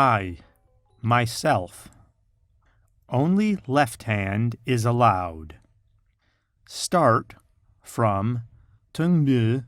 I, myself. Only left hand is allowed. Start from tung mu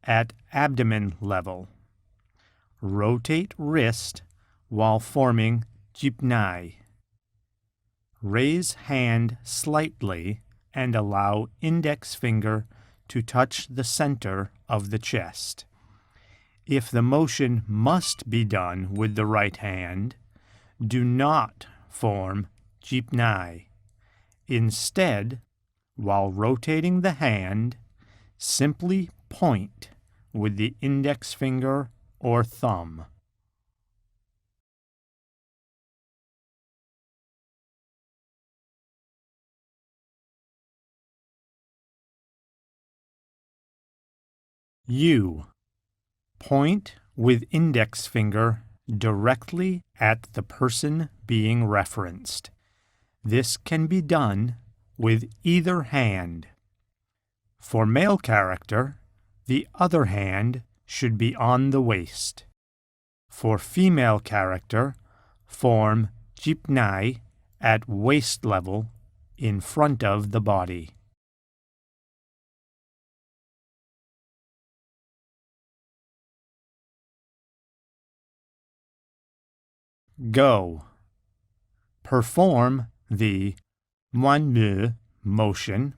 at abdomen level. Rotate wrist while forming jipnai. Raise hand slightly and allow index finger to touch the center of the chest. If the motion must be done with the right hand, do not form jipnai. Instead, while rotating the hand, simply point with the index finger or thumb. U. Point with index finger directly at the person being referenced. This can be done with either hand. For male character, the other hand should be on the waist. For female character, form jipnai at waist level in front of the body. Go. Perform the moan-mu motion,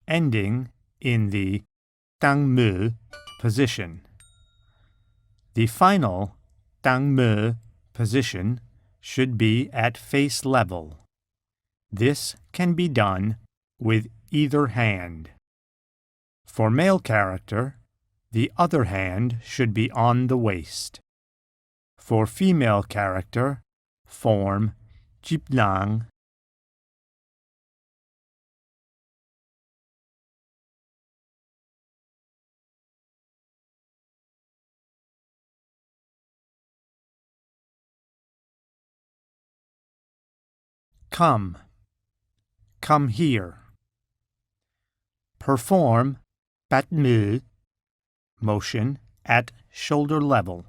ending in the tang-mu position. The final tang-mu position should be at face level. This can be done with either hand. For male character, the other hand should be on the waist. For female character, form jiplang. Come. Come here. Perform pat-mu motion at shoulder level.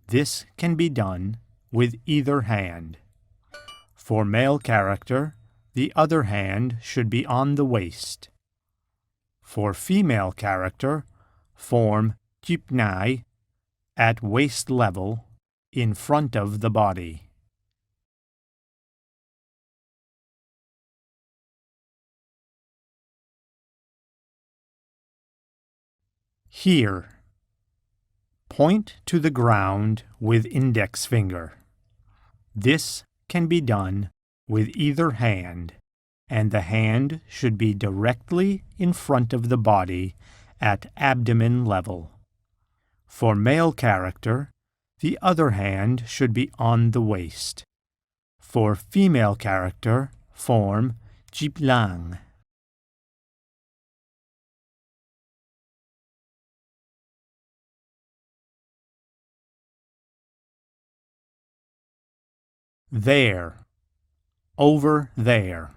This can be done with either hand. For male character, the other hand should be on the waist. For female character, form jipnai at waist level in front of the body. Here. Point to the ground with index finger. This can be done with either hand, and the hand should be directly in front of the body at abdomen level. For male character, the other hand should be on the waist. For female character, form jiplang. There. Over there.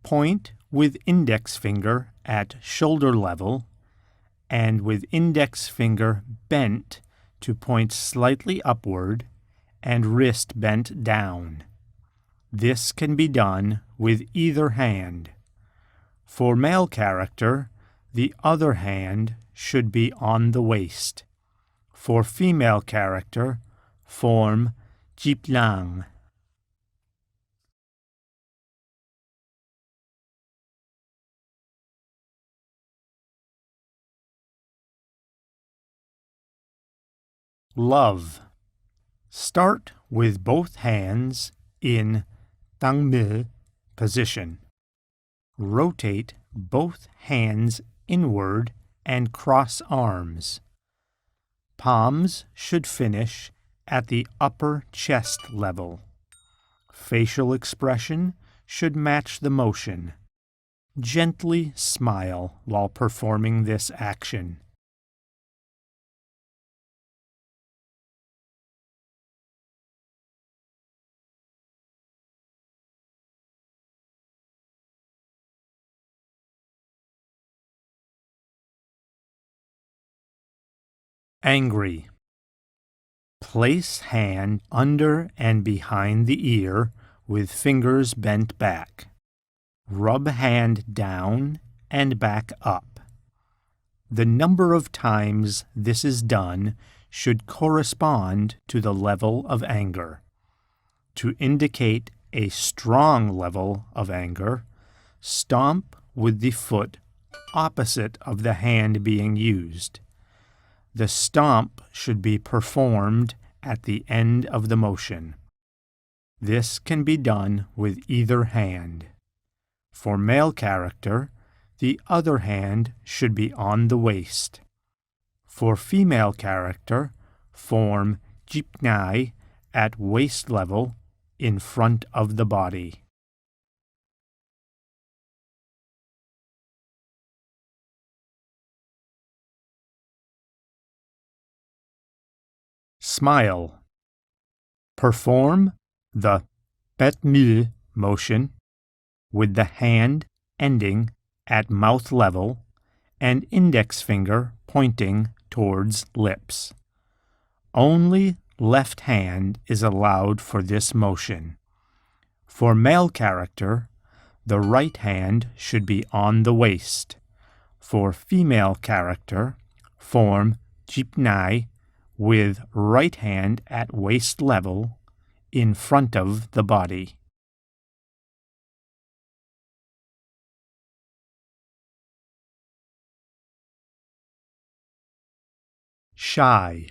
Point with index finger at shoulder level and with index finger bent to point slightly upward and wrist bent down. This can be done with either hand. For male character, the other hand should be on the waist. For female character, form jiplang. Love. Start with both hands in tang-mu position. Rotate both hands inward and cross arms. Palms should finish at the upper chest level. Facial expression should match the motion. Gently smile while performing this action. Angry. Place hand under and behind the ear with fingers bent back. Rub hand down and back up. The number of times this is done should correspond to the level of anger. To indicate a strong level of anger, stomp with the foot opposite of the hand being used. The stomp should be performed at the end of the motion. This can be done with either hand. For male character, the other hand should be on the waist. For female character, form jipnai at waist level in front of the body. Smile. Perform the betmil motion with the hand ending at mouth level and index finger pointing towards lips. Only left hand is allowed for this motion. For male character, the right hand should be on the waist. For female character, form jipnai with right hand at waist level in front of the body. Shy.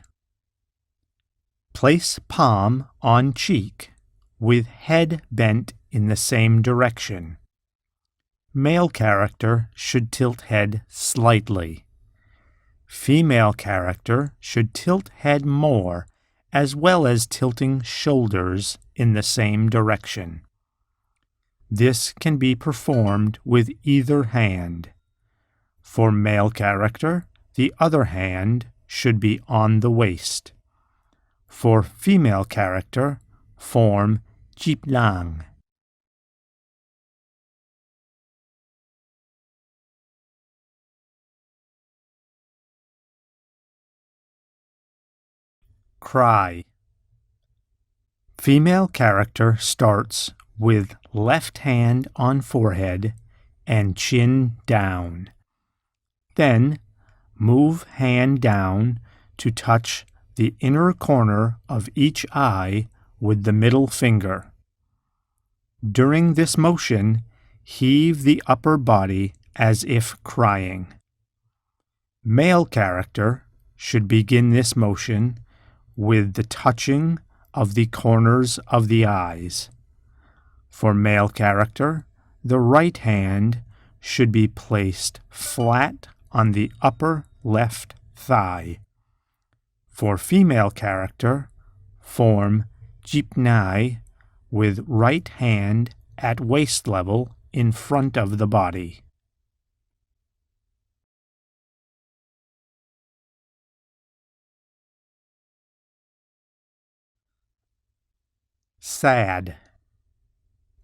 Place palm on cheek with head bent in the same direction. Male character should tilt head slightly. Female character should tilt head more, as well as tilting shoulders in the same direction. This can be performed with either hand. For male character, the other hand should be on the waist. For female character, form jiplang. Cry. Female character starts with left hand on forehead and chin down. Then move hand down to touch the inner corner of each eye with the middle finger. During this motion, heave the upper body as if crying. Male character should begin this motion with the touching of the corners of the eyes. For male character, the right hand should be placed flat on the upper left thigh. For female character, form jipnai with right hand at waist level in front of the body. Sad.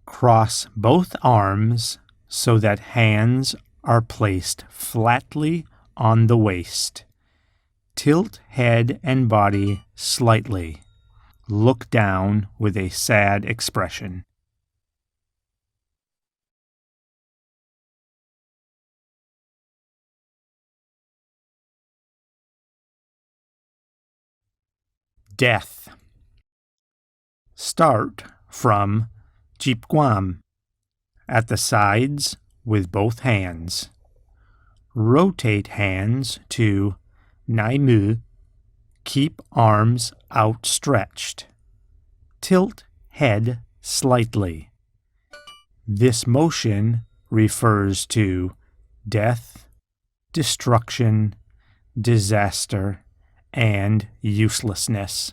Cross both arms so that hands are placed flatly on the waist. Tilt head and body slightly. Look down with a sad expression. Death. Start from jipguam at the sides with both hands. Rotate hands to naimu. Keep arms outstretched. Tilt head slightly. This motion refers to death, destruction, disaster, and uselessness.